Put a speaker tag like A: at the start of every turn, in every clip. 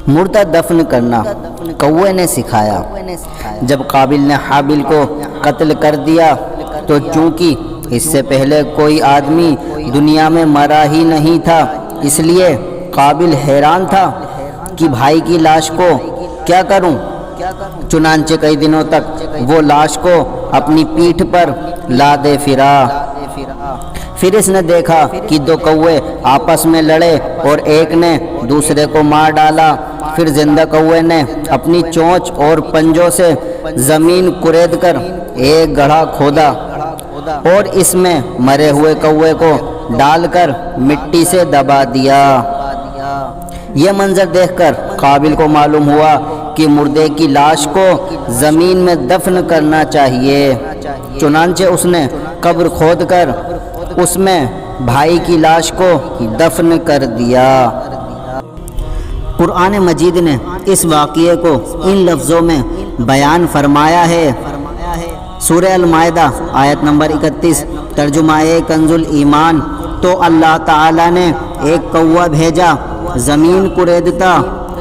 A: مردہ دفن کرنا کوے نے سکھایا۔ جب قابل نے حابل کو قتل کر دیا تو چونکہ اس سے پہلے کوئی آدمی دنیا میں مرا ہی نہیں تھا، اس لیے قابل حیران تھا کہ بھائی کی لاش کو کیا کروں۔ چنانچہ کئی دنوں تک وہ لاش کو اپنی پیٹھ پر لادے پھرا۔ پھر اس نے دیکھا کہ دو کوے آپس میں لڑے اور ایک نے دوسرے کو مار ڈالا۔ پھر زندہ کوے نے اپنی چونچ اور پنجوں سے زمین کرید کر ایک گڑھا کھودا اور اس میں مرے ہوئے کوے کو ڈال کر مٹی سے دبا دیا۔ یہ منظر دیکھ کر قابل کو معلوم ہوا کہ مردے کی لاش کو زمین میں دفن کرنا چاہیے۔ چنانچہ اس نے قبر کھود کر اس میں بھائی کی لاش کو دفن کر دیا۔ قرآن مجید نے اس واقعے کو ان لفظوں میں بیان فرمایا ہے۔ سورہ المائدہ آیت نمبر 31 ترجمہ کنز الایمان۔ تو اللہ تعالیٰ نے ایک کوا بھیجا زمین کریدتا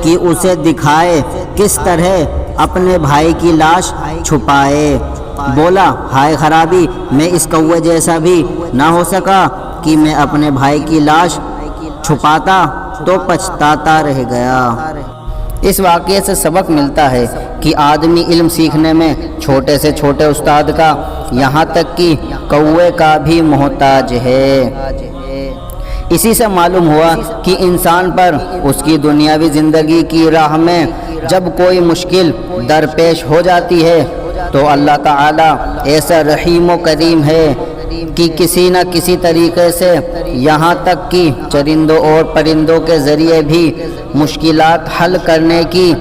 A: کہ اسے دکھائے کس طرح اپنے بھائی کی لاش چھپائے۔ بولا ہائے خرابی، میں اس کوے جیسا بھی نہ ہو سکا کہ میں اپنے بھائی کی لاش چھپاتا تو پچھتاتا رہ گیا۔ اس واقعے سے سبق ملتا ہے کہ آدمی علم سیکھنے میں چھوٹے سے چھوٹے استاد کا، یہاں تک کہ کوے کا بھی محتاج ہے۔ اسی سے معلوم ہوا کہ انسان پر اس کی دنیاوی زندگی کی راہ میں جب کوئی مشکل درپیش ہو جاتی ہے تو اللہ تعالیٰ ایسا رحیم و کریم ہے کہ کسی نہ کسی طریقے سے، یہاں تک کہ چرندوں اور پرندوں کے ذریعے بھی مشکلات حل کرنے کی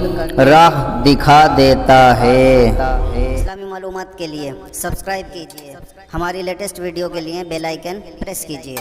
A: راہ دکھا دیتا ہے۔
B: اسلامی معلومات کے لیے سبسکرائب کیجیے، ہماری لیٹسٹ ویڈیو کے لیے بیل آئیکن پریس کیجیے۔